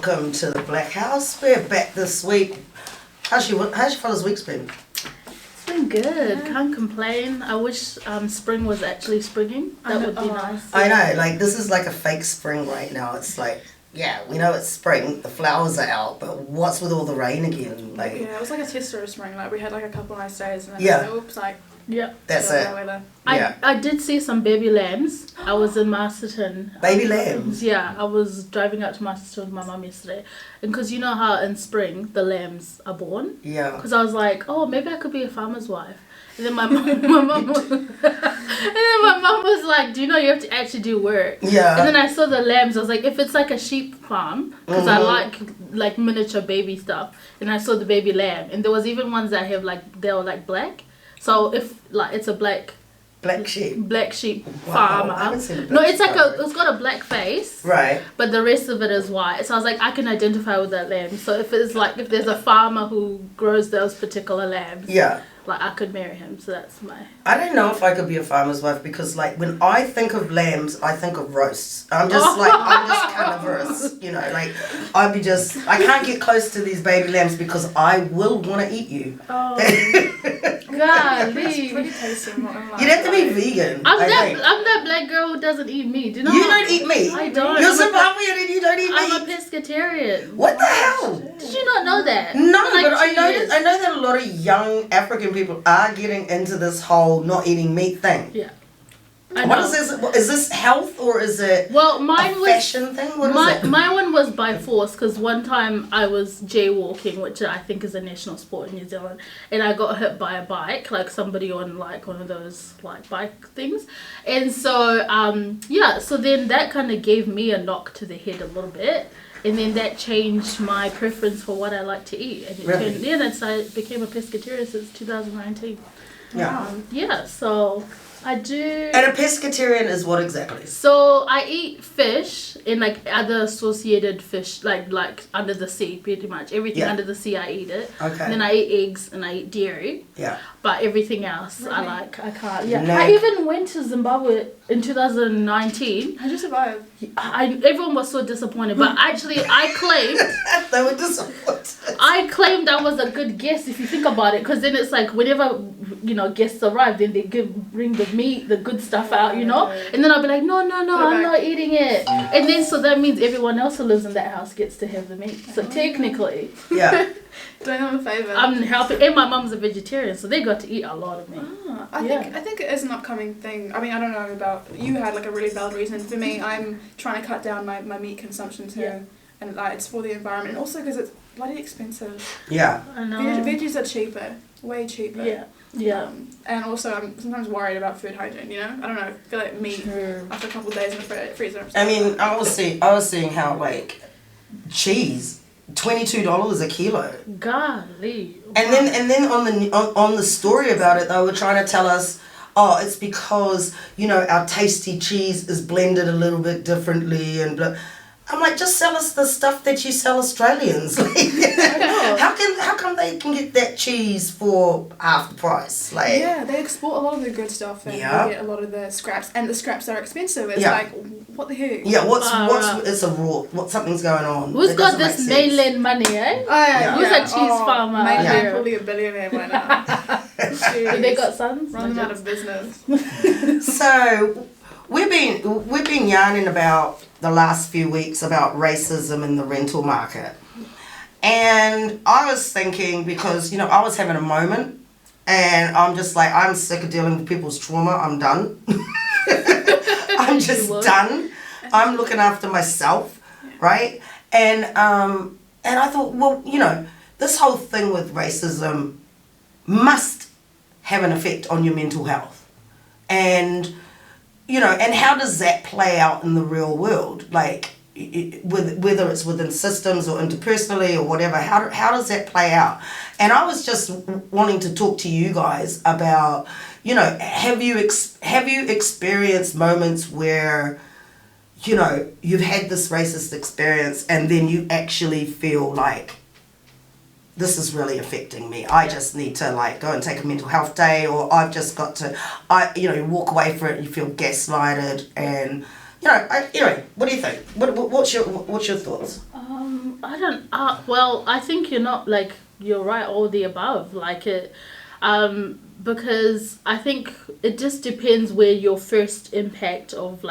welcome to the Blackhouse. We're back this week. How's your fella's week's been? It's been good. Can't complain. I wish spring was actually springing. That would be nice. I know, like this is like a fake spring right now. It's like, yeah, we know it's spring, the flowers are out, but what's with all the rain again? Like, yeah, it was like a test of spring. Like we had like a couple of nice days, and then Yeah. oops, like that's it. I did see some baby lambs. I was in Masterton. Baby lambs? Yeah, I was driving out to Masterton with my mum yesterday. And because you know how in spring the lambs are born? Yeah. Because I was like, oh, maybe I could be a farmer's wife. And then my mum was like, do you know you have to actually do work? Yeah. And then I saw the lambs. I was like, if it's like a sheep farm, because I like miniature baby stuff. And I saw the baby lamb. And there was even ones that have they were like black. So if like it's a black sheep farmer. I haven't seen a black No, it's sheep like farmer. it's got a black face. Right. But the rest of it is white. So I was like, I can identify with that lamb. So if there's a farmer who grows those particular lambs. Yeah. Like I could marry him, so that's my... I don't know if I could be a farmer's wife because like when I think of lambs, I think of roasts. I'm just carnivorous, you know, like I can't get close to these baby lambs because I will want to eat you. Oh, It's golly. pretty tasty. I'm not gonna lie. You'd have to be vegan. I'm I think. that black girl who doesn't eat meat. Do you know? You don't eat meat. I don't. You're Zimbabwean and you don't eat I'm a meat. pescatarian. What the hell? Did you not know that? No, For like but I 2 know years. that a lot of young African people are getting into this whole not eating meat thing. Yeah. I What know. is this? Is this health or is it Well, mine a was... fashion thing? What is it? My one was by force because one time I was jaywalking, which I think is a national sport in New Zealand, and I got hit by a bike, like somebody on like one of those like bike things, and so so then that kind of gave me a knock to the head a little bit, and then that changed my preference for what I like to eat, and that's I became a pescatarian since 2019. Yeah. So I do. And a pescatarian is what exactly? So I eat fish and like other associated fish, like under the sea, pretty much everything under the sea I eat it. Okay. And then I eat eggs and I eat dairy. Yeah. But everything else Really? I can't. Yeah. No. I even went to Zimbabwe in 2019. How'd you survive? Everyone was so disappointed, but actually I claimed. They were disappointed. I claimed I was a good guest if you think about it, because then it's like whenever guests arrive, then they bring the meat, the good stuff out, and then I'll be like, no, I'm not eating it, and then so that means everyone else who lives in that house gets to have the meat. So technically, Yeah. Doing them a favour. I'm helping, and my mum's a vegetarian, so they got to eat a lot of meat. I think it is an upcoming thing. I mean, I don't know about you. Had like a really valid reason. For me, I'm trying to cut down my meat consumption too, and it's for the environment, and also because it's bloody expensive. Yeah. I know. Veggies are cheaper, way cheaper. Yeah. And also, I'm sometimes worried about food hygiene. I don't know. I feel like meat after a couple of days in the freezer. I mean, I was seeing how like cheese, $22 a kilo. Golly. And then on the story about it, they were trying to tell us, oh, it's because our tasty cheese is blended a little bit differently and blah. I'm like, just sell us the stuff that you sell Australians. How come they can get that cheese for half the price? Like, yeah, they export a lot of the good stuff and they get a lot of the scraps, and the scraps are expensive. It's like, what the heck? Yeah, it's a raw. Something's going on. Who's It got doesn't this make sense. mainland money, eh? Yeah. Who's a cheese farmer? Maybe Yeah. probably a billionaire by now. They got sons? Run them out of business. So we've been yarning about the last few weeks about racism in the rental market, and I was thinking, because I was having a moment, and I'm just like, I'm sick of dealing with people's trauma. I'm done. I'm just done. I'm looking after myself, right? And I thought, well, this whole thing with racism must have an effect on your mental health, and and how does that play out in the real world? Like, whether it's within systems or interpersonally or whatever, how does that play out? And I was just wanting to talk to you guys about, have you experienced moments where, you've had this racist experience and then you actually feel like, this is really affecting me. I just need to go and take a mental health day, or I've just got to, you walk away from it and you feel gaslighted, and anyway, what do you think? What's your thoughts? I don't. Well, I think you're right. All the above, like it, because I think it just depends where your first impact of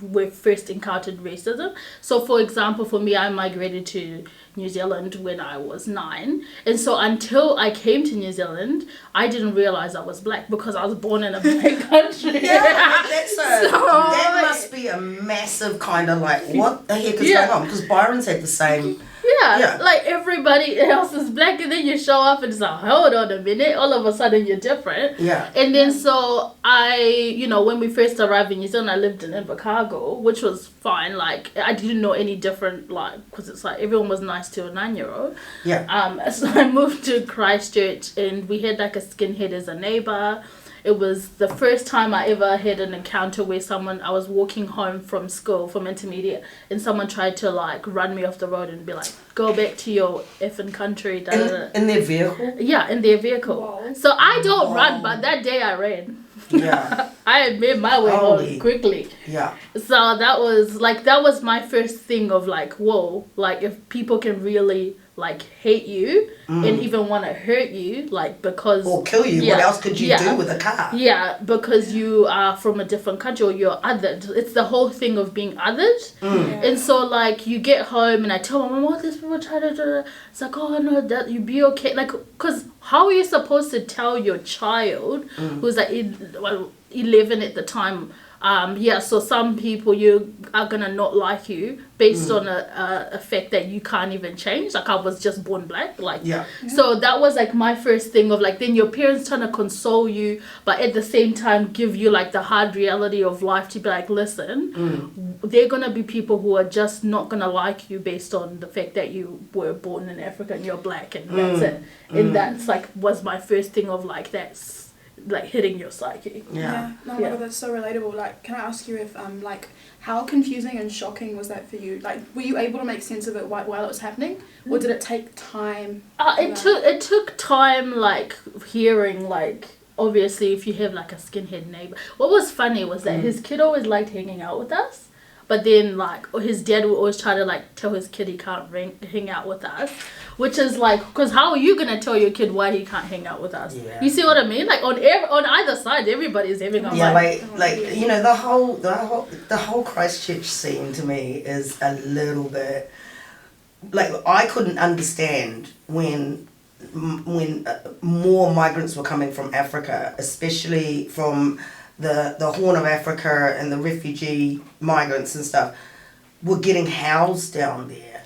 where first encountered racism. So, for example, for me, I migrated to New Zealand when I was 9, and so until I came to New Zealand, I didn't realize I was black because I was born in a black country. That must be a massive kind of what the heck is going on? Because Byron's had the same. Yeah, like everybody else is black, and then you show up and it's like, hold on a minute, all of a sudden you're different. Yeah. And then so when we first arrived in New Zealand, I lived in Invercargill, which was fine. Like, I didn't know any different, because it's like everyone was nice to a 9-year-old. Yeah. So I moved to Christchurch, and we had a skinhead as a neighbour. It was the first time I ever had an encounter where I was walking home from school, from intermediate, and someone tried to run me off the road and be like, go back to your effing country. In their vehicle? Yeah, in their vehicle. Wow. So I don't run, but that day I ran. Yeah. I made my way home quickly. Yeah. So that was my first thing of whoa, if people can really hate you and even want to hurt you, because or kill you. What else could you do with a car? Yeah, because you are from a different country or you're othered. It's the whole thing of being othered. And so you get home and I tell my mom, these people try to do it. It's like, oh no, that you be okay. Because how are you supposed to tell your child who's 11 at the time, so some people you are gonna not like you based on a fact that you can't even change. I was just born black. So that was my first thing of then your parents trying to console you, but at the same time give you the hard reality of life to be listen, they're gonna be people who are just not gonna like you based on the fact that you were born in Africa and you're black, and that's it. And that's was my first thing of that's hitting your psyche. No, my God, that's so relatable. Can I ask you if how confusing and shocking was that for you? Were you able to make sense of it while it was happening, or did it take time? It took time, hearing obviously if you have a skinhead neighbor. What was funny was that his kid always liked hanging out with us. But then, his dad would always try to, tell his kid he can't hang out with us. Which is, because how are you going to tell your kid why he can't hang out with us? Yeah. You see what I mean? On either side, everybody's having a the whole Christchurch scene to me is a little bit... I couldn't understand when more migrants were coming from Africa, especially from... the Horn of Africa and the refugee migrants and stuff were getting housed down there.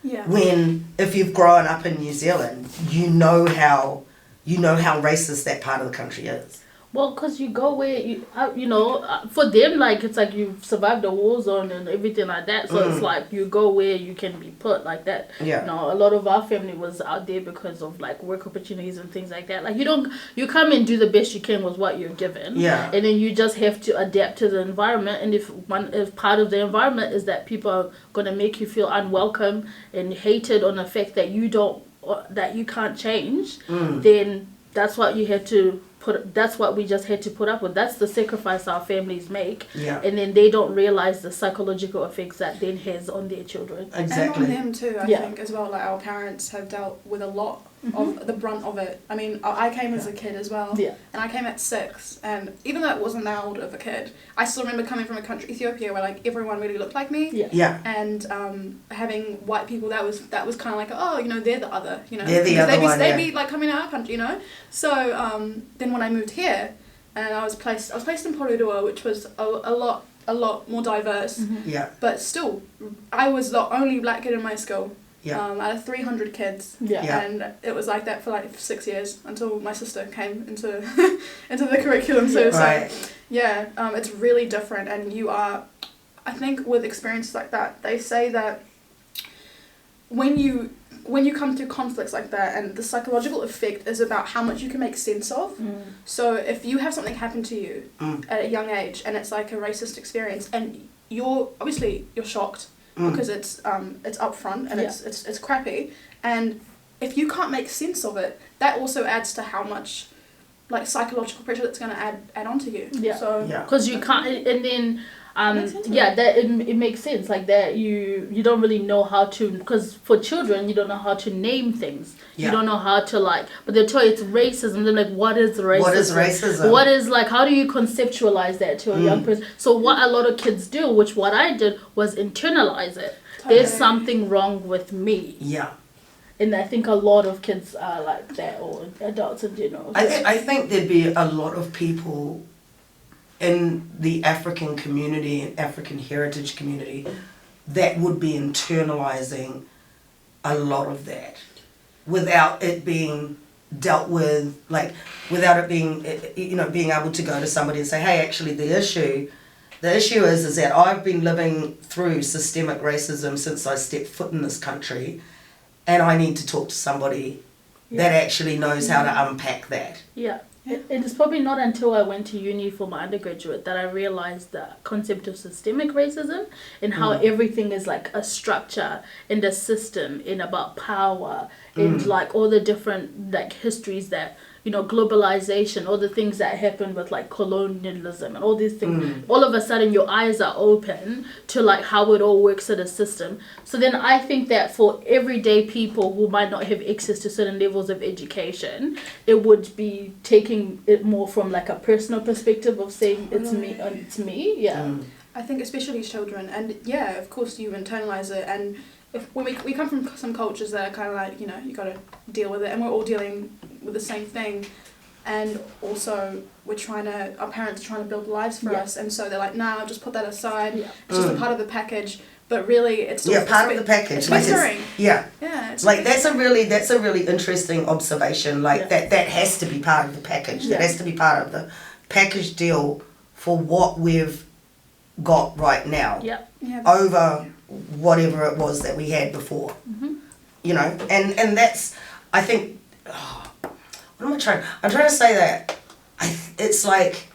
Yeah. When if you've grown up in New Zealand, you know how racist that part of the country is. Well, because you go where for them, it's you've survived a war zone and everything like that. So it's you go where you can be put like that. Yeah. A lot of our family was out there because of work opportunities and things like that. You come and do the best you can with what you're given. Yeah. And then you just have to adapt to the environment. And if part of the environment is that people are gonna make you feel unwelcome and hated on the fact that you can't change, then that's what you have to. That's what we just had to put up with. That's the sacrifice our families make. Yeah. And then they don't realize the psychological effects that then has on their children. Exactly. And on them too, I think, as well. Our parents have dealt with a lot of the brunt of it. I mean, I came as a kid as well. Yeah. And I came at 6. And even though it wasn't that old of a kid, I still remember coming from a country, Ethiopia, where everyone really looked like me. Yeah. Yeah. And having white people, that was kind of they're the other, They're the other one, they'd be coming out of our country, So then when I moved here, and I was placed in Porirua, which was a lot more diverse. Yeah. But still, I was the only black kid in my school. Yeah. Out of 300 kids. Yeah. And it was like that for 6 years until my sister came into the curriculum. So it's really different, and you are, I think, with experiences like that, they say that when you come through conflicts like that, and the psychological effect is about how much you can make sense of. So if you have something happen to you at a young age, and it's a racist experience, and you're shocked because it's upfront and it's crappy, and if you can't make sense of it, that also adds to how much psychological pressure that's going to add onto you. Yeah. So because you can't, and then that it makes sense, like that you don't really know how to, because for children you don't know how to name things. You don't know how to like, but they'll tell you it's racism. They're like, what is racism? What is racism? What is like, how do you conceptualize that to a young person? So what a lot of kids do, which what I did, was internalize it. There's something wrong with me. Yeah. And I think a lot of kids are like that, or adults in general. I think there'd be a lot of people in the African community and African heritage community that would be internalizing a lot of that without it being dealt with, like without it being, being able to go to somebody and say, hey, actually the issue is that I've been living through systemic racism since I stepped foot in this country, and I need to talk to somebody that actually knows how to unpack that. Yeah. It's probably not until I went to uni for my undergraduate that I realized the concept of systemic racism and how everything is like a structure and a system and about power and like all the different like histories that, globalization, all the things that happened with like colonialism and all these things. All of a sudden your eyes are open to like how it all works in a system. So then I think that for everyday people who might not have access to certain levels of education, it would be taking it more from like a personal perspective of saying it's me. Yeah. I think especially children, and of course you internalize it, and when we come from some cultures that are kind of like, you got to deal with it, and we're all dealing with the same thing, and also our parents are trying to build lives for us, and so they're like, nah, just put that aside, it's just a part of the package, but really it's still part of the package. It's like festering. It's like that's a really interesting observation. Like that has to be part of the package. That has to be part of the package deal for what we've got right now. Over whatever it was that we had before. And that's, I think, what am I trying? I'm trying to say that it's like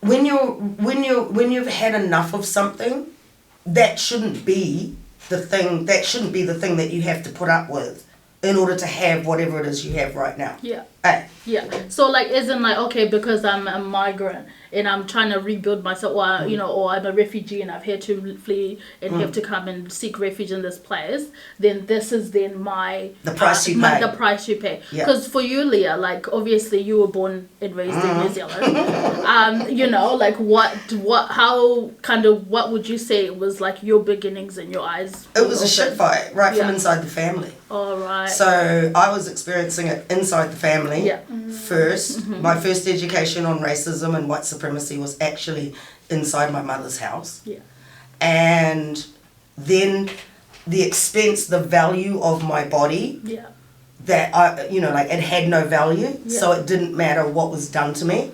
when you've had enough of something, that shouldn't be the thing. That shouldn't be the thing that you have to put up with in order to have whatever it is you have right now. So like, isn't like, okay, because I'm a migrant and I'm trying to rebuild myself, or or I'm a refugee and I've had to flee and have to come and seek refuge in this place, then this is then the price you pay. The price you pay. Because for you, Leah, like obviously you were born and raised in New Zealand. Like what would you say was like your beginnings in your eyes? It was a shit fight right from inside the family. All right. So I was experiencing it inside the family first. My first education on racism and white supremacy was actually inside my mother's house. And then the value of my body, that I, it had no value, so it didn't matter what was done to me.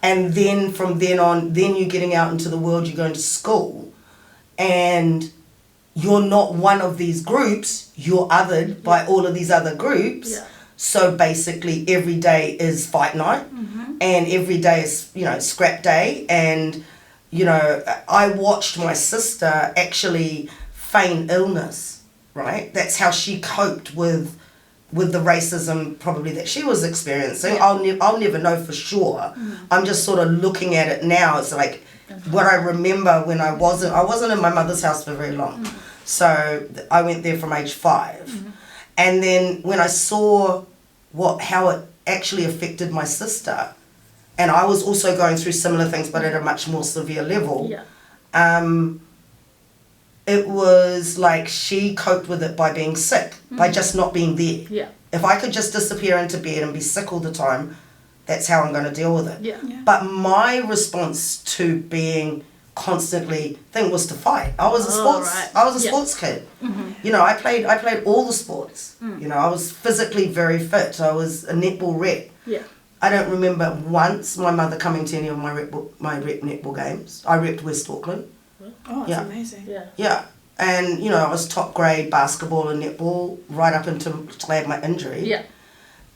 And then from then on, then you're getting out into the world, you're going to school, and you're not one of these groups, you're othered by all of these other groups. So basically every day is fight night, and every day is, scrap day. And, I watched my sister actually feign illness, right? That's how she coped with the racism probably that she was experiencing. I'll never know for sure. I'm just sort of looking at it now. It's like what I remember when I wasn't in my mother's house for very long. So I went there from age 5. And then when I saw how it actually affected my sister, and I was also going through similar things but at a much more severe level, it was like she coped with it by being sick, by just not being there. If I could just disappear into bed and be sick all the time, that's how I'm going to deal with it. But my response to being constantly was to fight. I was a sports kid. I played all the sports. I was physically very fit. I was a netball rep. I don't remember once my mother coming to any of my rep netball games. I repped West Auckland. Oh, that's amazing. And I was top grade basketball and netball right up until I had my injury.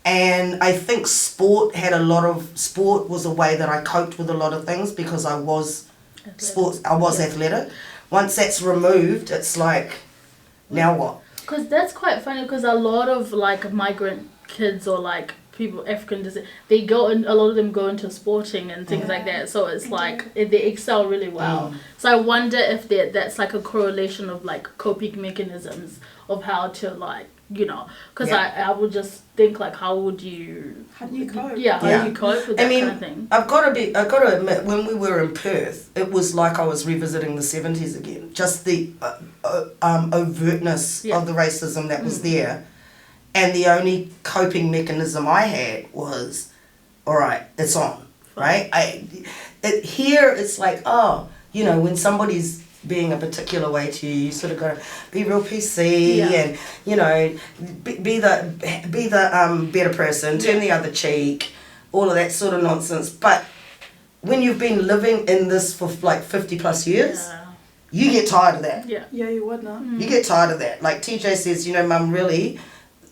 And I think sport was a way that I coped with a lot of things, because I was athletic. Once that's removed, it's like, now what? Because that's quite funny, because a lot of like migrant kids or like people African descent, they go and a lot of them go into sporting and things like that. So it's like they excel really well. So I wonder if that's like a correlation of like coping mechanisms of how to like, you know, because I would just think like how do you cope? Do you cope with that kind of thing? I've got to admit, when we were in Perth, it was like I was revisiting the 70s again. Just the overtness of the racism that was there. And the only coping mechanism I had was, all right, it's on, right? Here it's like, oh, you know, when somebody's being a particular way to you, you sort of got to be real PC and, you know, be the better person, turn the other cheek, all of that sort of nonsense. But when you've been living in this for like 50 plus years, you get tired of that. Yeah, you would not. You get tired of that. Like TJ says, you know, Mum, really,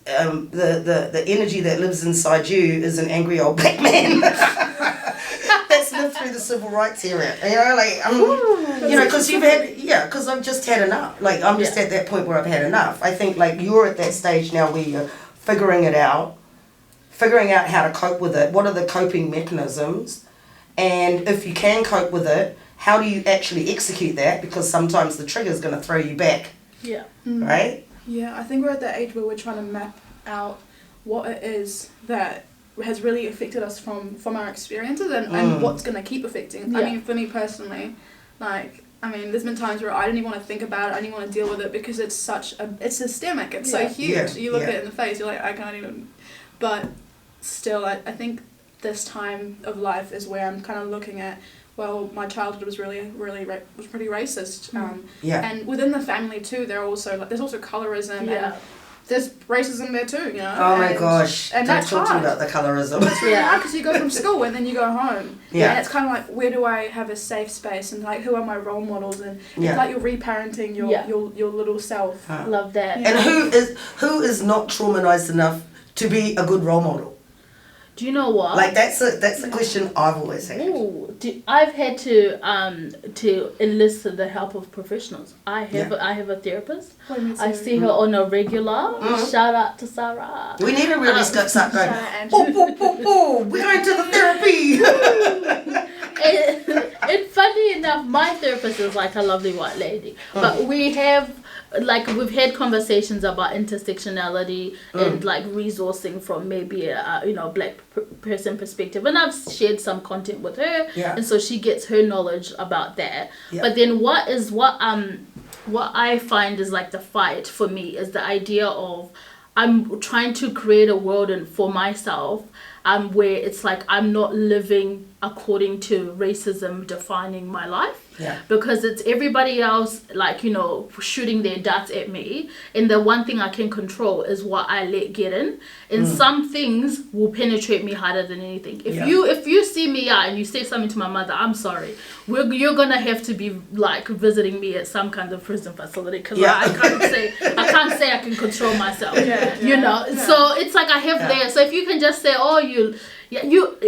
the energy that lives inside you is an angry old black man that's lived through the civil rights era. You know, like you know, because because I've just had enough. Like I'm just at that point where I've had enough. I think like you're at that stage now where you're figuring out how to cope with it. What are the coping mechanisms, and if you can cope with it, how do you actually execute that? Because sometimes the trigger is going to throw you back. Yeah. Right. Yeah, I think we're at that age where we're trying to map out what it is that has really affected us from our experiences and what's going to keep affecting. Yeah. I mean, for me personally, like, I mean, there's been times where I didn't even want to think about it, I didn't want to deal with it because it's it's systemic, it's so huge. Yeah. You look at it in the face, you're like, I can't even. But still, I think this time of life is where I'm kind of looking at, well, my childhood was really was pretty racist. And within the family too, there's also colorism and there's racism there too, you know. Oh my gosh! And don't that's talk to hard. me about the colorism. It's really hard because you go from school and then you go home. Yeah. And it's kind of like, where do I have a safe space and like who are my role models and it's like you're reparenting your little self. Love that. And who is not traumatized enough to be a good role model? Do you know what? Like that's a question I've always had. I've had to enlist the help of professionals. I have a therapist. I see her on a regular. Shout out to Sarah. We need to really start going. We're going to the therapy. and funny enough, my therapist is like a lovely white lady, but we've had conversations about intersectionality and like resourcing from maybe a black person perspective, and I've shared some content with her, and so she gets her knowledge about that. But then what I find is like the fight for me is the idea of I'm trying to create a world for myself where it's like I'm not living according to racism defining my life. Because it's everybody else, like, you know, shooting their darts at me, and the one thing I can control is what I let get in, and some things will penetrate me harder than anything. If you see me out and you say something to my mother, I'm sorry, you're gonna have to be like visiting me at some kind of prison facility, because I can't say I can control myself. You know, so it's like I have there. So if you can just say,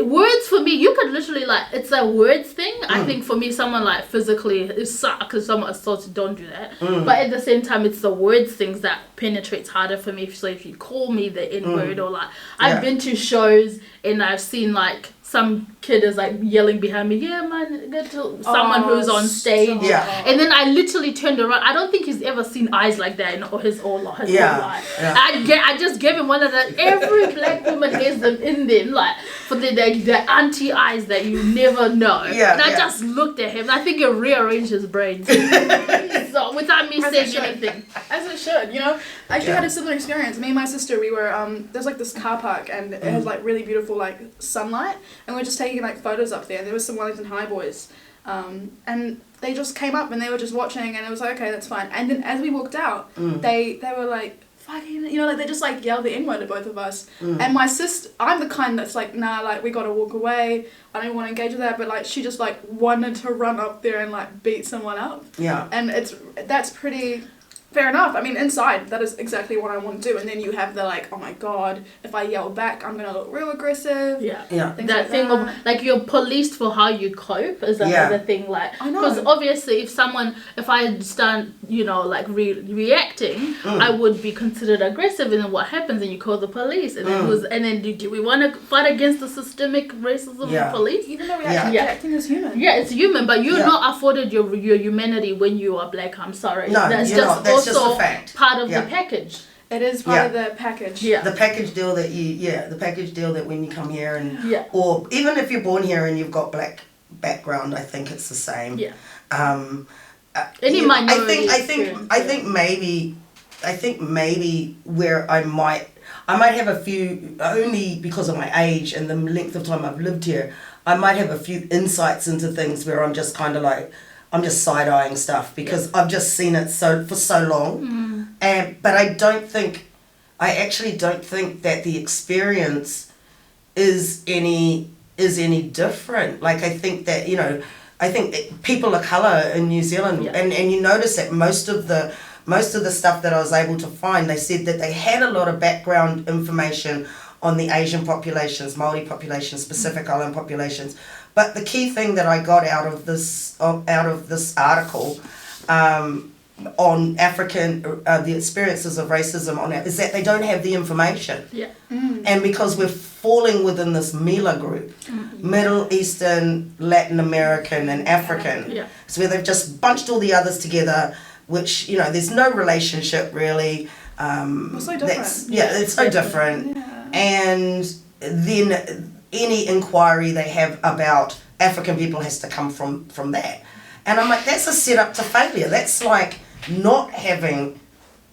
words for me, you could literally like, it's a words thing. I think for me, someone like physically is because someone assaulted, don't do that. But at the same time, it's the words things that penetrates harder for me. So if you call me the N word or like, I've been to shows and I've seen like some kid is like yelling behind me, man, get to someone who's on stage. And then I literally turned around. I don't think he's ever seen eyes like that in his whole life. I just gave him one of the, every black woman has them in them, like for the auntie eyes that you never know. And I just looked at him and I think it rearranged his brain. So without me saying anything. As it should, you know. I actually had a similar experience. Me and my sister, we were there's like this car park and it has like really beautiful like sunlight, and we were just taking like photos up there. There was some Wellington High boys, and they just came up and they were just watching, and it was like, okay, that's fine. And then as we walked out, they were like, fucking, you know, like they just like yelled the N-word at both of us. And my sister, I'm the kind that's like, nah, like we gotta walk away, I don't want to engage with that, but like she just like wanted to run up there and like beat someone up. And that's pretty fair enough. I mean, inside, that is exactly what I want to do. And then you have the like, oh my god, if I yell back, I'm going to look real aggressive. Yeah. Yeah. That thing of, like, you're policed for how you cope is another thing. Like, I know. because obviously if I start, you know, like reacting, I would be considered aggressive, and then what happens? And you call the police, and then do we want to fight against the systemic racism of police? Even though reacting is human. Yeah, it's human, but you're not afforded your humanity when you are black. I'm sorry. No, that's you're just not. That's just also a fact. part of the package. It is part of the package. Yeah. The package deal the package deal that when you come here and or even if you're born here and you've got black background, I think it's the same. Yeah. Any minority I think maybe where I might have a few, only because of my age and the length of time I've lived here, I might have a few insights into things where I'm just kind of like, I'm just side-eyeing stuff because I've just seen it for so long. But I actually don't think that the experience is any different. Like, I think that, you know, people of colour in New Zealand, and you notice that most of the stuff that I was able to find, they said that they had a lot of background information on the Asian populations, Māori populations, Pacific Island populations. But the key thing that I got out of this article on African, the experiences of racism on it, is that they don't have the information. Yeah. And because we're falling within this Mila group, Middle Eastern, Latin American, and African. Yeah. So where they've just bunched all the others together, which, you know, there's no relationship really. It's so different. It's so different. Yeah. And then any inquiry they have about African people has to come from that. And I'm like, that's a setup to failure. That's like not having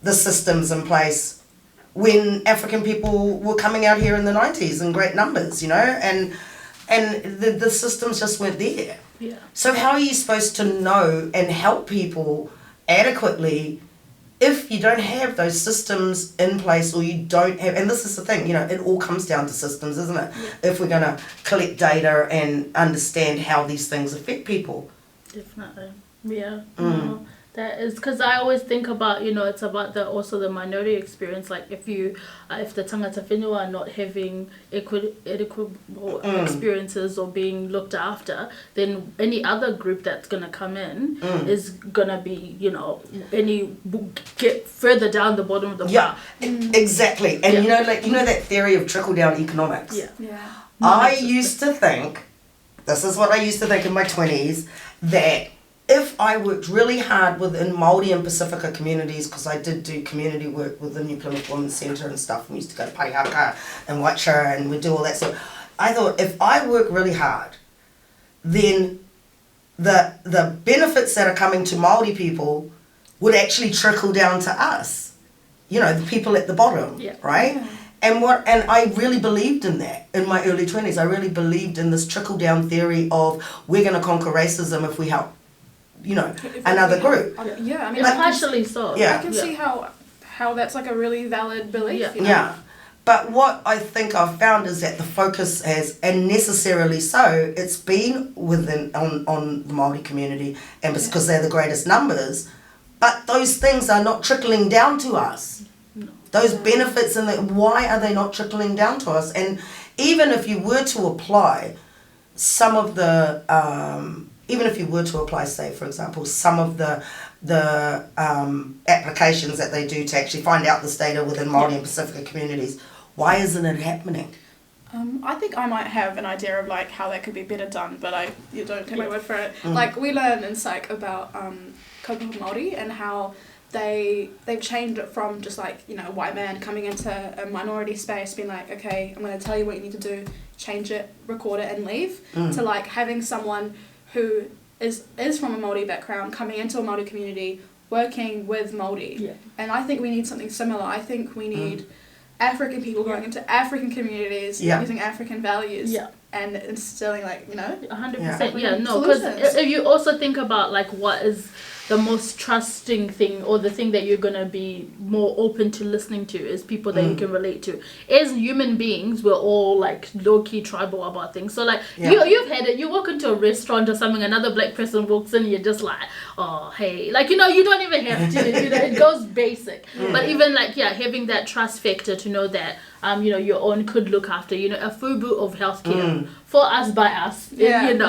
the systems in place when African people were coming out here in the 90s in great numbers, you know, and the systems just weren't there. Yeah. So how are you supposed to know and help people adequately if you don't have those systems in place, or you don't have, and this is the thing, you know, it all comes down to systems, isn't it? Yeah. If we're going to collect data and understand how these things affect people. Definitely. Yeah. No, that is, because I always think about, you know, it's about also the minority experience. Like if the tangata whenua are not having equitable experiences or being looked after, then any other group that's going to come in is going to be, you know, get further down the bottom of the pile. Exactly. And you know that theory of trickle down economics. Yeah. I used to think, this is what I used to think in my 20s, that if I worked really hard within Māori and Pacifica communities, because I did do community work with the New Plymouth Women's Centre and stuff, we used to go to Parihaka and Watcha and we do all that stuff. I thought if I work really hard, then the benefits that are coming to Māori people would actually trickle down to us, you know, the people at the bottom, right? Yeah. And I really believed in that in my early 20s. I really believed in this trickle down theory of we're going to conquer racism if we help, you know, another group. Yeah, I mean, partially so. Yeah. I can see how that's like a really valid belief. Yeah. You know? Yeah. But what I think I've found is that the focus has, and necessarily so, it's been on the Māori community, and it's because they're the greatest numbers, but those things are not trickling down to us. No. Those benefits, why are they not trickling down to us? And even if you were to apply some of the, say, for example, some of the applications that they do to actually find out this data within Māori and Pacifica communities, why isn't it happening? I think I might have an idea of like how that could be better done, but you don't take my word for it. Like we learn in psych about kaupapa Māori and how they've changed it from just like, you know, a white man coming into a minority space being like, okay, I'm going to tell you what you need to do, change it, record it and leave, to like having someone who is from a Māori background coming into a Māori community working with Māori. Yeah. And I think we need something similar. I think we need African people going into African communities using African values and instilling, like, 100%. Yeah, no, because solutions. if you also think about like what is the most trusting thing, or the thing that you're gonna be more open to listening to, is people that you can relate to. As human beings, we're all like low-key tribal about things. So like you've had it, you walk into a restaurant or something, another black person walks in, you're just like, oh hey, like, you don't even have to, it goes basic. But even like having that trust factor to know that your own could look after, a FUBU of healthcare for us, by us, in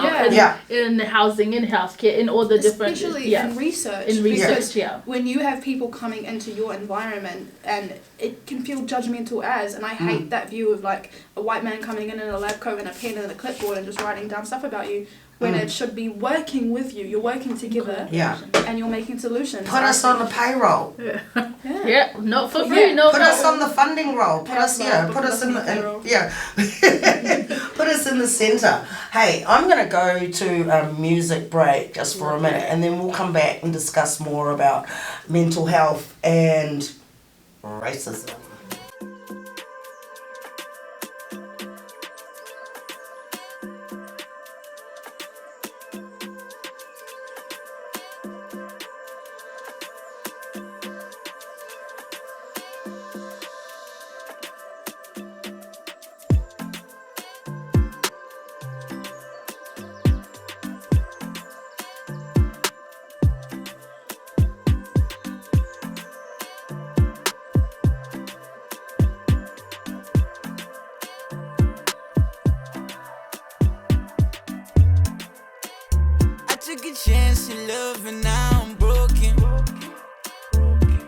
housing, in healthcare, in all the different, especially in research. In research, when you have people coming into your environment, and it can feel judgmental and I hate that view of like a white man coming in a lab coat and a pen and a clipboard and just writing down stuff about you, when it should be working with you. You're working together, and you're making solutions. Put us on the payroll. Not for free. No, put us on the funding roll. Put us in the put us in the centre. Hey, I'm gonna go to a music break just for a minute, and then we'll come back and discuss more about mental health and racism. Took a chance in love and now I'm broken.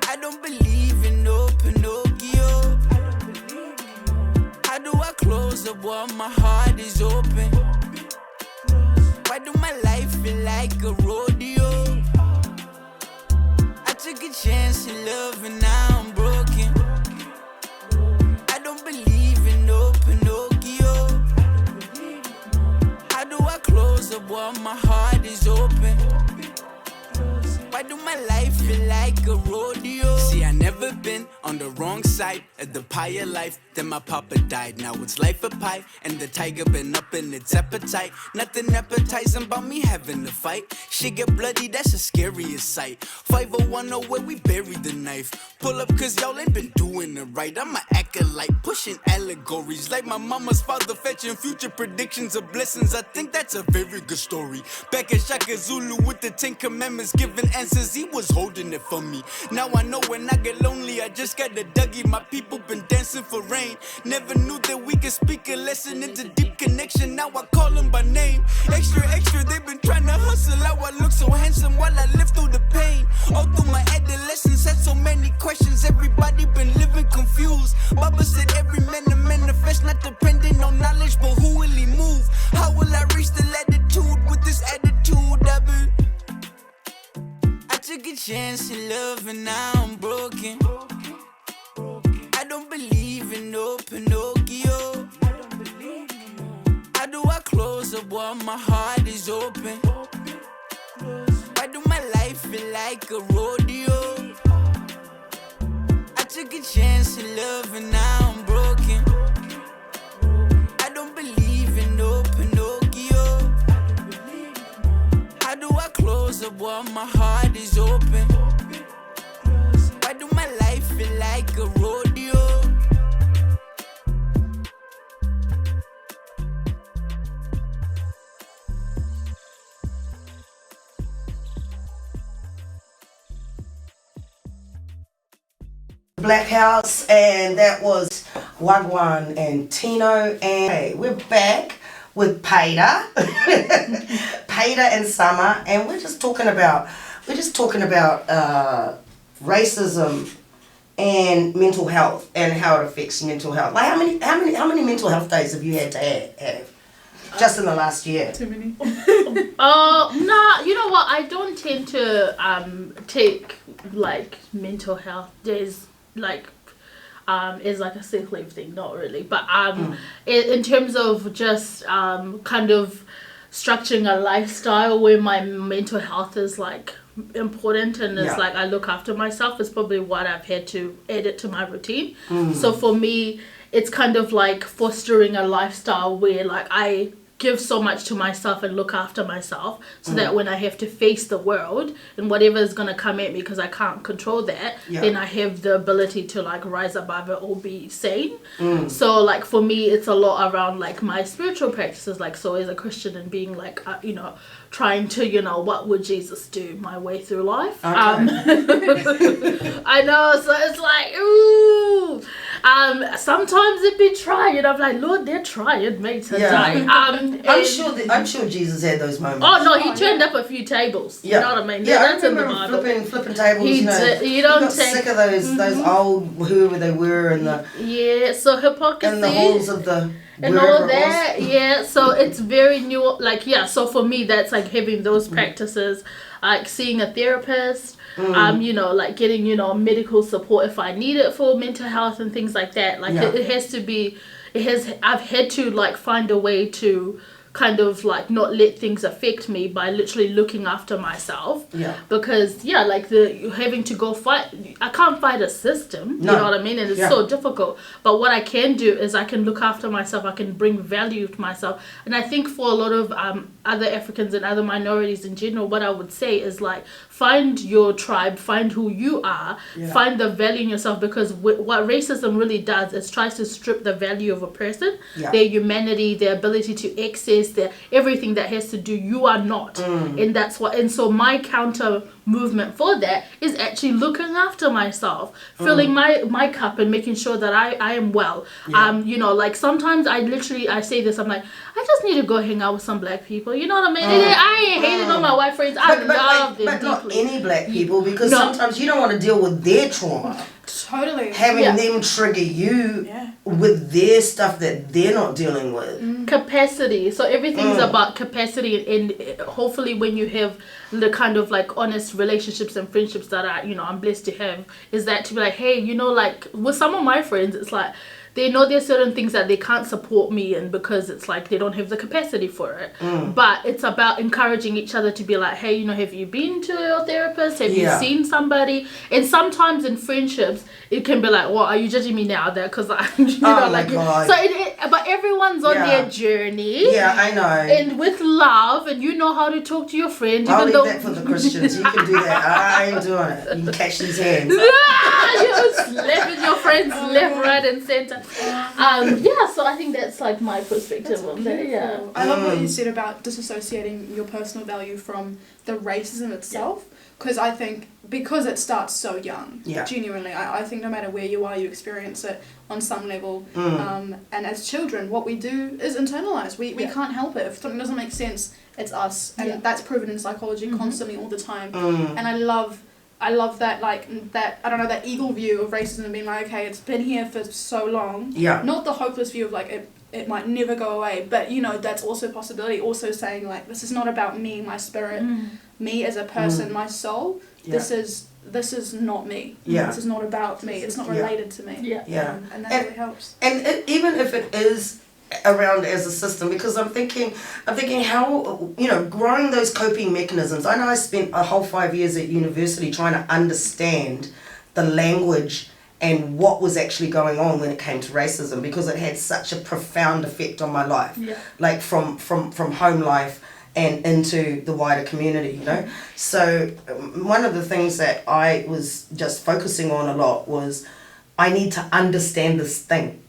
I don't believe in no Pinocchio. How do I close up while my heart is open? Why do my life feel like a rodeo? I took a chance in love and now I'm broken. I don't believe in no Pinocchio. How do I close up while my heart is open? Why do my life feel like a rodeo? See, I never been on the wrong side of the pie of life. Then my papa died, now it's life a pie. And the tiger been up in its appetite. Nothing appetizing about me having to fight. Shit get bloody, that's the scariest sight. 5010 where we bury the knife. Pull up cause y'all ain't been doing it right. I'm a acolyte, pushing allegories. Like my mama's father fetching future predictions of blessings. I think that's a very good story. Back at Shaka Zulu with the 10 Commandments giving answers, he was holding it for me. Now I know when I get lonely, I just got a Dougie. My people been dancing for rain. Never knew that we could speak a lesson into deep connection. Now I call them by name. Extra, extra, they been trying to hustle. How I look so handsome while I live through the pain. All through my adolescence, had so many questions. Everybody been living confused. Baba said every man to manifest, not depending on knowledge, but who will he move? How will I reach the latitude with this attitude? I took a chance in love and now I'm broken. I don't believe in no Pinocchio. How do I close up while my heart is open? Why do my life feel like a rodeo? I took a chance in love and now I'm broken. I don't believe in no Pinocchio. How do I close up while my heart is open? Why do my life feel like a rodeo? Blackhouse, and that was Wagwan and Tino, and hey, we're back with Paida, Paida and Samah, and we're just talking about racism and mental health and how it affects mental health. Like how many mental health days have you had to have just in the last year? Too many. Nah, you know what? I don't tend to take like mental health days like is like a sick leave thing, not really. But in terms of just kind of structuring a lifestyle where my mental health is like important and it's like I look after myself, is probably what I've had to add it to my routine. So for me, it's kind of like fostering a lifestyle where like I give so much to myself and look after myself so that when I have to face the world and whatever is going to come at me because I can't control that, then I have the ability to like rise above it or be sane. So like for me, it's a lot around like my spiritual practices, like so as a Christian and being like, you know, trying to, you know, what would Jesus do my way through life. I know, so it's like, ooh. Sometimes it'd be trying. I'm like, Lord, they're trying me today. I'm sure Jesus had those moments. Oh no, he turned up a few tables. You know what I mean? Yeah, that's I in the remember Bible. flipping tables. He did. You don't got sick of those old whoever they were and the so hypocrisy and the halls of the and all that. Yeah, so it's very new. Like so for me, that's like having those practices, like seeing a therapist. You know, like getting, you know, medical support if I need it for mental health and things like that. Like it has to be, I've had to like find a way to kind of like not let things affect me by literally looking after myself. Because like having to go fight, I can't fight a system. You know what I mean? And it's so difficult. But what I can do is I can look after myself. I can bring value to myself. And I think for a lot of other Africans and other minorities in general, what I would say is like find your tribe, find who you are, find the value in yourself, because what racism really does is tries to strip the value of a person, their humanity, their ability to access their everything that has to do, you are not. And that's what, and so my counter movement for that is actually looking after myself, filling my cup and making sure that I am well. You know, like sometimes I say this, I'm like, I just need to go hang out with some black people, you know what I mean? And I ain't hating on my white friends. I love them but deeply. Not any black people, because sometimes you don't want to deal with their trauma. Totally. Having them trigger you with their stuff that they're not dealing with. Capacity. So everything's about capacity, and hopefully when you have the kind of like honest relationships and friendships that I'm blessed to have, is that to be like, hey, you know, like with some of my friends, it's like they know there's certain things that they can't support me in because it's like they don't have the capacity for it. But it's about encouraging each other to be like, hey, you know, have you been to your therapist? Have you seen somebody? And sometimes in friendships, it can be like, well, are you judging me now? That because you know, like, God. so but everyone's on their journey. Yeah, I know. And with love, and you know how to talk to your friend. I'll leave that for the Christians. You can do that. I ain't doing it. You can catch these hands. You're slapping your friends left, right, and center. So I think that's like my perspective on that. Yeah, I love what you said about disassociating your personal value from the racism itself, because I think because it starts so young, genuinely, I think no matter where you are, you experience it on some level. And as children, what we do is internalize. We can't help it. If something doesn't make sense, it's us, and that's proven in psychology constantly all the time. And I love that, like, that, I don't know, that eagle view of racism being like, okay, it's been here for so long. Not the hopeless view of, like, it might never go away, but, you know, that's also a possibility. Also saying, like, this is not about me, my spirit, me as a person, my soul. This is not me. This is not about me. It's not related to me. And that really helps. And even if it is around as a system, because I'm thinking how, you know, growing those coping mechanisms. I know I spent a whole 5 years at university trying to understand the language and what was actually going on when it came to racism, because it had such a profound effect on my life, like from home life and into the wider community, you know. So one of the things that I was just focusing on a lot was I need to understand this thing.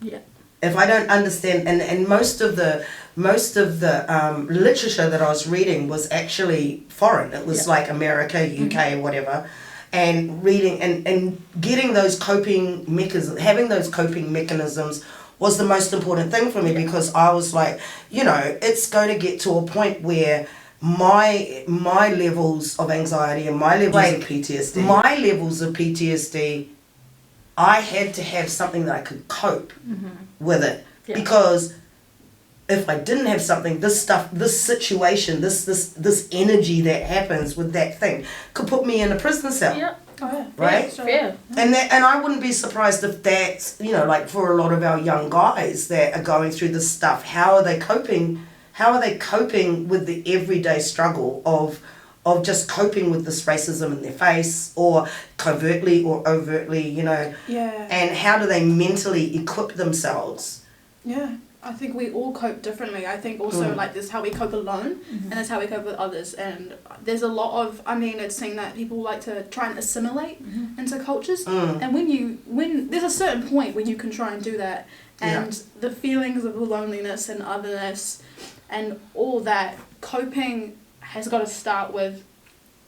If I don't understand, and most of the literature that I was reading was actually foreign. It was like America, UK, whatever, and reading and getting those coping mechanisms, having those coping mechanisms was the most important thing for me, because I was like, you know, it's going to get to a point where my levels of anxiety and my levels of PTSD, I had to have something that I could cope with it, because if I didn't have something, this stuff, this situation, this energy that happens with that thing could put me in a prison cell. Right? And I wouldn't be surprised if that's, you know, like for a lot of our young guys that are going through this stuff, how are they coping with the everyday struggle of of just coping with this racism in their face, or covertly or overtly, you know. Yeah. And how do they mentally equip themselves? Yeah. I think we all cope differently. I think also like this how we cope alone and that's how we cope with others. And there's a lot of, I mean, it's saying that people like to try and assimilate into cultures. And when there's a certain point when you can try and do that, and the feelings of the loneliness and otherness and all that, coping has got to start with,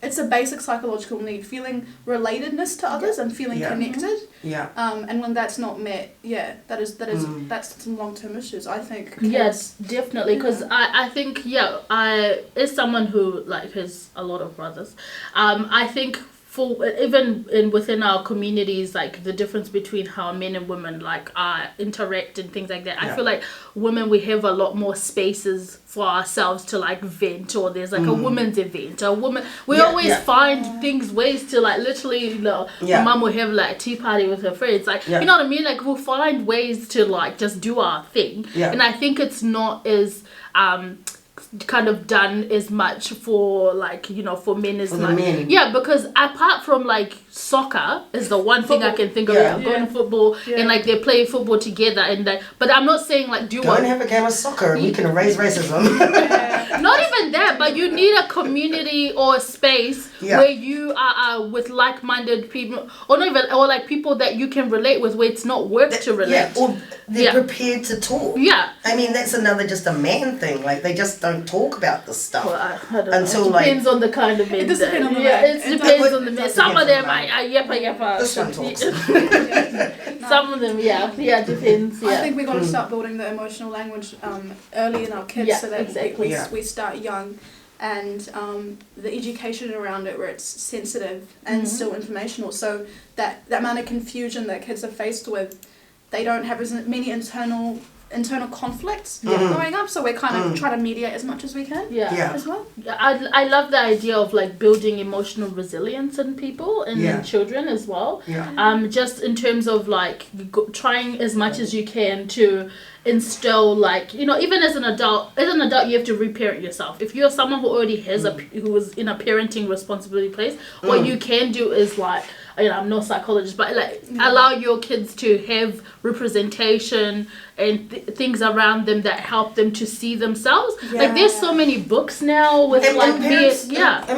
it's a basic psychological need, feeling relatedness to others and feeling connected. Yeah. And when that's not met, that's some long-term issues, I think. Yes, definitely, because I think, I, as someone who, like, has a lot of brothers, I think for even within our communities, like the difference between how men and women like interact and things like that. I feel like women, we have a lot more spaces for ourselves to like vent, or there's like a women's event. We always find ways to like literally, you know, my mum will have like a tea party with her friends. Like you know what I mean? Like we'll find ways to like just do our thing. Yeah. And I think it's not as kind of done as much for like, you know, for men as much. Yeah, because apart from like soccer is the one thing I can think of, going to football and like they play football together and like, but I'm not saying like don't have a game of soccer and we can erase racism. Not even that, but you need a community or a space where you are with like-minded people, or not even, or like people that you can relate with, where it's not work to relate. Or they're prepared to talk. Yeah. I mean, that's another just a man thing. Like they just don't talk about this stuff. Well, I don't until know. It depends on the kind of men. It does depend on the man. it depends on the men. Some of them yeppa. This one talks. Some of them, depends. I think we got to start building the emotional language early in our kids, so that we start young, and the education around it, where it's sensitive and still informational, so that amount of confusion that kids are faced with, they don't have as many internal conflicts growing up, so we're kind of trying to mediate as much as we can as well. I love the idea of like building emotional resilience in people and in children as well. Just in terms of like trying as much as you can to instill, like, you know, even as an adult you have to reparent yourself. If you're someone who already has who is in a parenting responsibility place, what you can do is like, you know, I'm no psychologist, but like allow your kids to have representation and things around them that help them to see themselves. Like there's so many books now with and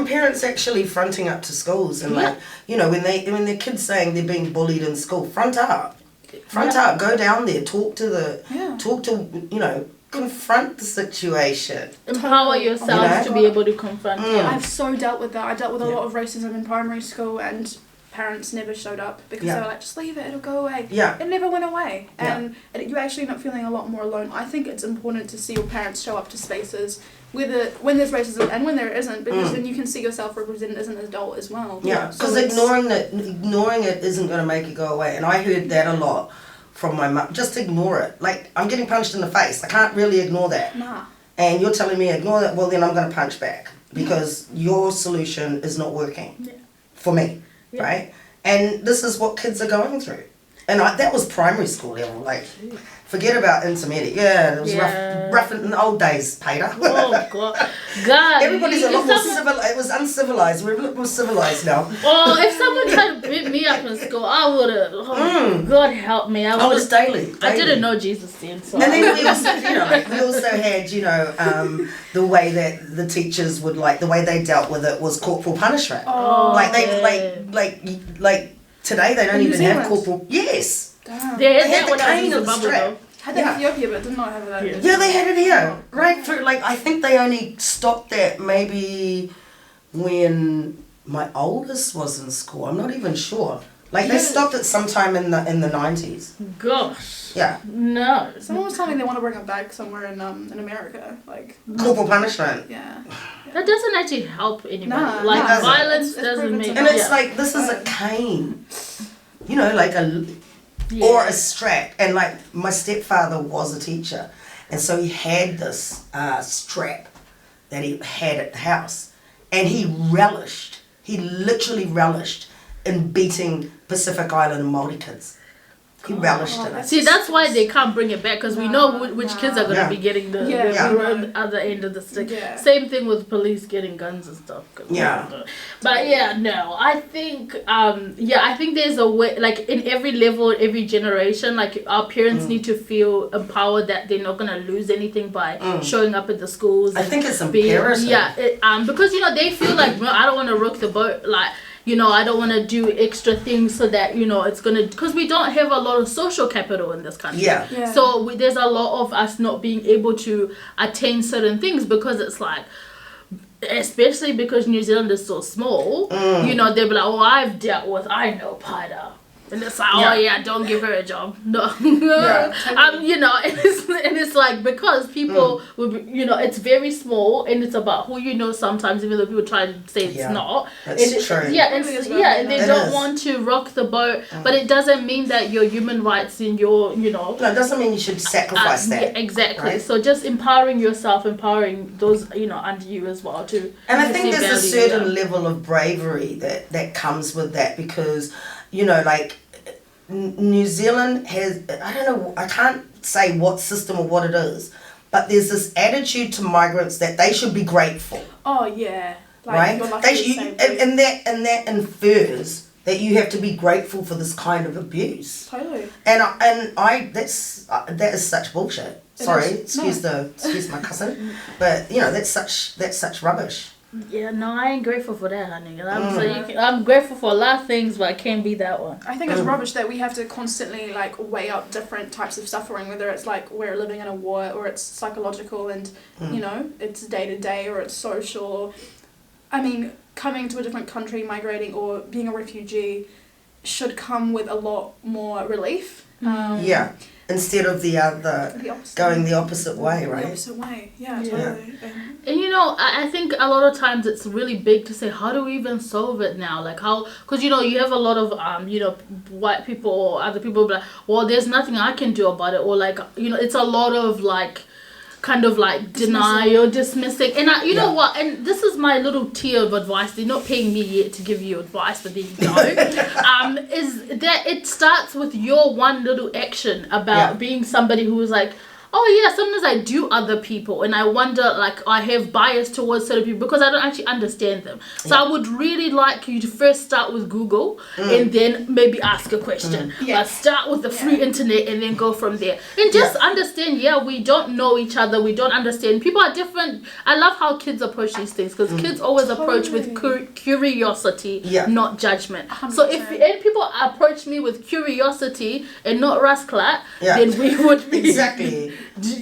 parents actually fronting up to schools and like, you know, when their kids saying they're being bullied in school, front up, go down there, talk to you know, confront the situation. Empower yourselves to be able to confront it. I've so dealt with that. I dealt with a lot of racism in primary school, and parents never showed up because they were like, just leave it, it'll go away. It never went away. And you actually end up feeling a lot more alone. I think it's important to see your parents show up to spaces when there's racism and when there isn't, because then you can see yourself represented as an adult as well. Because ignoring it isn't going to make it go away. And I heard that a lot from my mum. Just ignore it. Like, I'm getting punched in the face. I can't really ignore that. Nah. And you're telling me ignore that, well then I'm going to punch back because your solution is not working for me. Right? And this is what kids are going through. And that was primary school level. Like, forget about intermediate. Yeah, it was rough in the old days, Paida. Oh, God. Everybody's a lot more civilized. It was uncivilized. We're a little more civilized now. Oh, if someone tried to beat me up in school, I would have. God help me. It's daily. I didn't know Jesus then. So. And then we also, you know, we also had, you know, the way that the teachers would, like, the way they dealt with it was corporal punishment. Oh, like they like today they don't even have corporal. Yes. Damn. They had the cane and the strap. Had that in Ethiopia, but did not have that. Yeah, they had it here. Right for like, I think they only stopped that maybe when my oldest was in school. I'm not even sure. Like they stopped it sometime in the 90s. Gosh. Yeah. No. Someone was telling me they want to bring it back somewhere in America, like corporal punishment. Yeah. That doesn't actually help anybody. Nah, violence doesn't make. And it's like, this is a cane. You know, like or a strap. And like my stepfather was a teacher, and so he had this strap that he had at the house, and he literally relished in beating Pacific Island and Māori kids. He relished in it. See, that's why they can't bring it back, because we know which kids are going to Yeah. be getting the other end of the stick. Yeah. Same thing with police getting guns and stuff. Yeah. But yeah, no, I think I think there's a way, like in every level, every generation, like our parents need to feel empowered that they're not going to lose anything by showing up at the schools. I think it's imperative. Because they feel like, well, I don't want to rock the boat, like, I don't want to do extra things so that, it's going to... Because we don't have a lot of social capital in this country. Yeah. So there's a lot of us not being able to attain certain things because it's like... Especially because New Zealand is so small, they'll be like, oh, I know Paida. And it's like, don't give her a job. No. Totally. And it's like, because people will be, it's very small, and it's about who sometimes, even though people try to say it's not. That's true. And they don't want to rock the boat, but it doesn't mean that your human rights and your, No, it doesn't mean you should sacrifice that. Yeah, exactly. Right? So just empowering yourself, empowering those, under you as well too. And I think there's a certain level of bravery that comes with that, because, like, New Zealand has, I don't know, I can't say what system or what it is, but there's this attitude to migrants that they should be grateful. Oh yeah. Like, right? you're lucky And that infers that you have to be grateful for this kind of abuse. Totally. That is such bullshit. Sorry, excuse my cousin, but that's such rubbish. Yeah, no, I ain't grateful for that, honey. I'm grateful for a lot of things, but I can't be that one. I think it's rubbish that we have to constantly like weigh up different types of suffering, whether it's like we're living in a war or it's psychological and it's day to day or it's social. I mean, coming to a different country, migrating or being a refugee should come with a lot more relief. Instead of going the opposite way, right? The opposite way, totally. And I think a lot of times it's really big to say, how do we even solve it now? Like how, because you have a lot of white people or other people be like, well, there's nothing I can do about it, or like it's a lot of like kind of like denial, dismissing. And you know what, and this is my little tier of advice, they're not paying me yet to give you advice, but there you go. Is that it starts with your one little action about being somebody who is like, oh yeah, sometimes I do other people and I wonder, like, I have bias towards certain people because I don't actually understand them. So I would really like you to first start with Google and then maybe ask a question. Start with the free internet and then go from there. And just understand, we don't know each other, we don't understand. People are different. I love how kids approach these things, because kids always approach with curiosity, not judgment. 100%. So if people approach me with curiosity and not rasclat, then we would be... Exactly.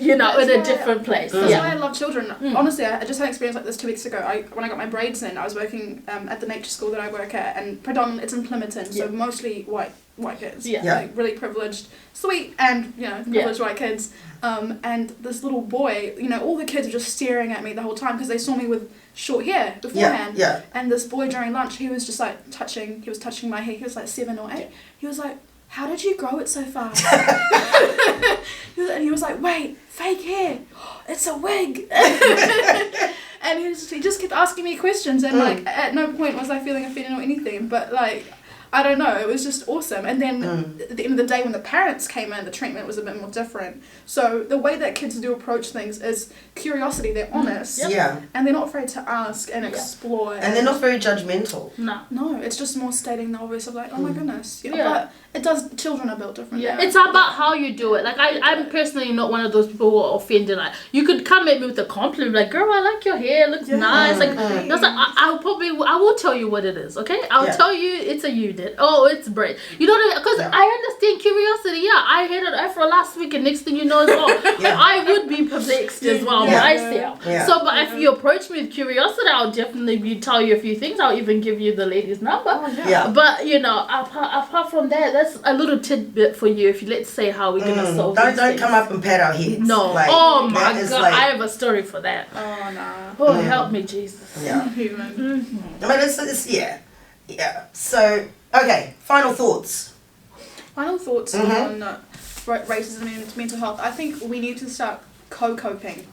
in a different place. That's why I love children. Honestly, I just had an experience like this 2 weeks ago. When I got my braids in, I was working at the nature school that I work at, and predominantly it's in Plympton, so mostly white kids. Like really privileged, sweet, and privileged white kids. And this little boy, all the kids were just staring at me the whole time because they saw me with short hair beforehand. And this boy during lunch, he was just like touching my hair. He was like 7 or 8. He was like, how did you grow it so fast? And he was like, wait, fake hair. It's a wig. And he just kept asking me questions, and like at no point was I feeling offended or anything, but like, I don't know, it was just awesome. And then at the end of the day, when the parents came in, the treatment was a bit more different. So the way that kids do approach things is curiosity. They're honest. And they're not afraid to ask and explore. And they're not very judgmental. No, it's just more stating the obvious of like, oh my goodness. But it does, children are built different. It's about how you do it. Like I'm personally not one of those people who are offended. Like you could come at me with a compliment, like, girl, I like your hair, it looks nice. Like that's like, I will tell you what it is, okay? I'll tell you it's a unit. Oh, it's braid. You know what I mean? Because I understand curiosity. I had an afro last week, and next thing you know as well, I would be perplexed as well myself. So, but if you approach me with curiosity, I'll definitely tell you a few things. I'll even give you the lady's number. But apart from that, that's a little tidbit for you. If you let's say how we're gonna solve. Don't come up and pat our heads. No. Like, oh my God, I have a story for that. Oh no. Oh, help me, Jesus. I mean, it's So, okay, final thoughts. On racism and mental health. I think we need to start co-coping.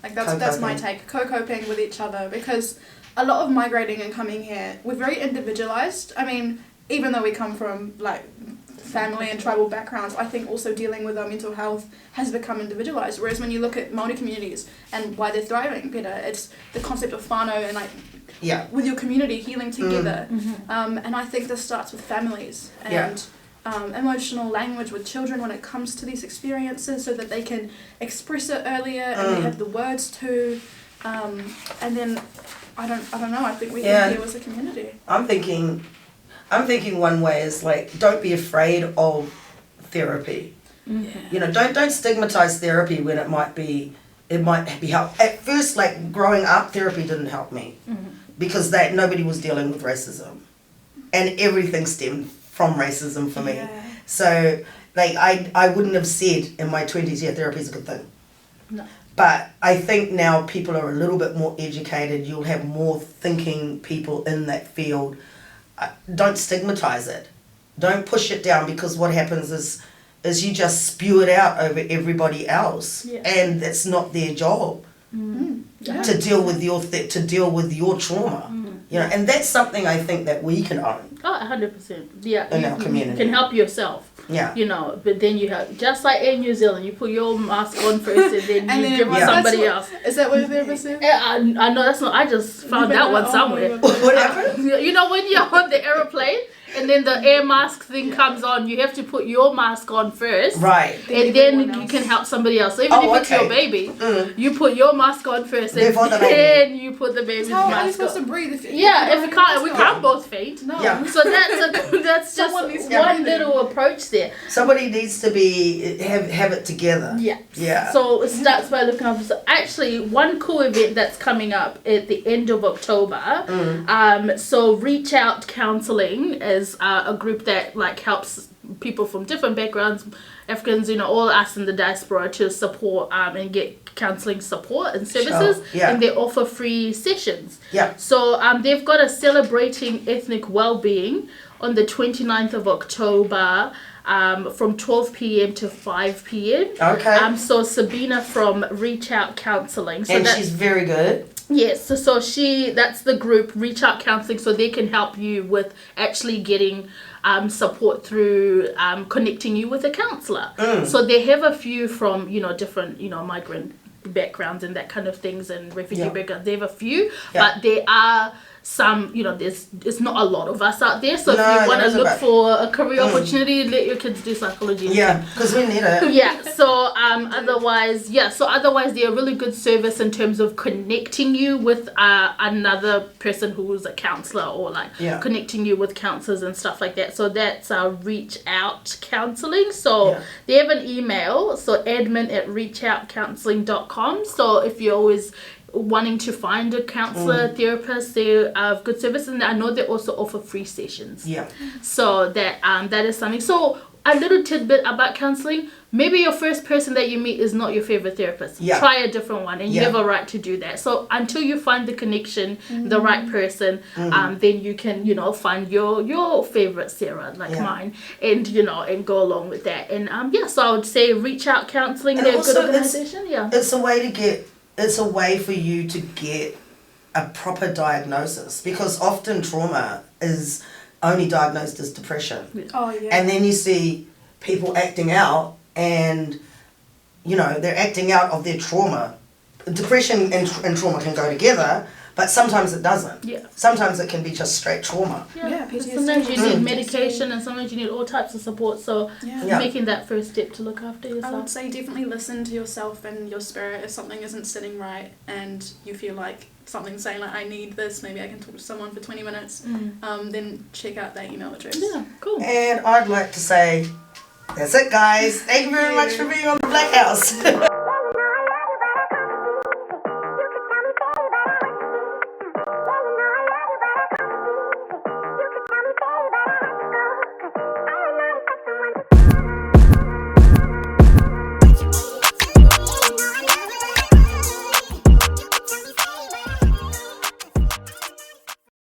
Like that's my take. Co-coping with each other, because a lot of migrating and coming here, we're very individualized. I mean, even though we come from like family and tribal backgrounds, I think also dealing with our mental health has become individualised. Whereas when you look at Māori communities and why they're thriving better, it's the concept of whānau and like with your community healing together. And I think this starts with families and emotional language with children when it comes to these experiences, so that they can express it earlier and they have the words to. And then I don't know. I think we can heal as a community. I'm thinking one way is like, don't be afraid of therapy. You know, don't stigmatize therapy when it might be help. At first, like growing up, therapy didn't help me because nobody was dealing with racism, and everything stemmed from racism for me. So like I wouldn't have said in my 20s, therapy is a good thing. No. But I think now people are a little bit more educated. You'll have more thinking people in that field. Don't stigmatize it. Don't push it down, because what happens is you just spew it out over everybody else, and that's not their job to deal with your trauma. You know, and that's something I think that we can own. Oh, 100%. Yeah, in our community, you can help yourself. Yeah, you know, but then you have, just like in New Zealand, you put your mask on first, and then you give it to somebody else. Is that what your therapist said? I know that's not. I just found that one somewhere. What happened? You know, when you're on the aeroplane and then the air mask thing comes on, you have to put your mask on first, right? And then you can help somebody else. So even if it's your baby, you put your mask on first, and then you put the baby's mask on. How are you supposed to breathe if you if you can't, we can't both faint. No. Yeah. So that's just one little approach there. Somebody needs to have it together. Yeah. Yeah. So it starts by looking after. So actually, one cool event that's coming up at the end of October. So Reach Out Counselling is a group that like helps people from different backgrounds, Africans, you know, all us in the diaspora, to support and get counselling support and services. Sure. Yeah. And they offer free sessions. Yeah. So they've got a Celebrating Ethnic Wellbeing on the 29th of October. From 12 p.m. to 5 p.m. Okay. So Sabina from Reach Out Counselling. So and she's very good. Yes, so that's the group, Reach Out Counselling, so they can help you with actually getting support through connecting you with a counsellor. So they have a few from, you know, different, you know, migrant backgrounds and that kind of things, and refugee backgrounds. They have a few, but there are some, you know, it's not a lot of us out there. So if you want to look for a career opportunity, let your kids do psychology. Yeah, because we need it. So otherwise they're a really good service in terms of connecting you with another person who's a counsellor, or like connecting you with counsellors and stuff like that. So that's Reach Out Counselling. So they have an email, so admin@reachoutcounselling.com. So if you're always wanting to find a counsellor, therapist, they have good services, and I know they also offer free sessions. Yeah. So that is something. So a little tidbit about counselling: maybe your first person that you meet is not your favorite therapist. Try a different one, and you have a right to do that. So until you find the connection, the right person, then you can, you know, find your favorite Sarah, like mine, and you know, and go along with that. And so I would say Reach Out Counselling. They're a good organisation. It's a way for you to get a proper diagnosis, because often trauma is only diagnosed as depression. And then you see people acting out, and you know, they're acting out of their trauma. Depression and trauma can go together, but sometimes it doesn't. Sometimes it can be just straight trauma. Sometimes you need medication, and sometimes you need all types of support. So making that first step to look after yourself. I would say definitely listen to yourself and your spirit. If something isn't sitting right and you feel like something's saying like, I need this, maybe I can talk to someone for 20 minutes, then check out that email address. Yeah, cool. And I'd like to say, that's it, guys. Thank you very much for being on The Blackhouse.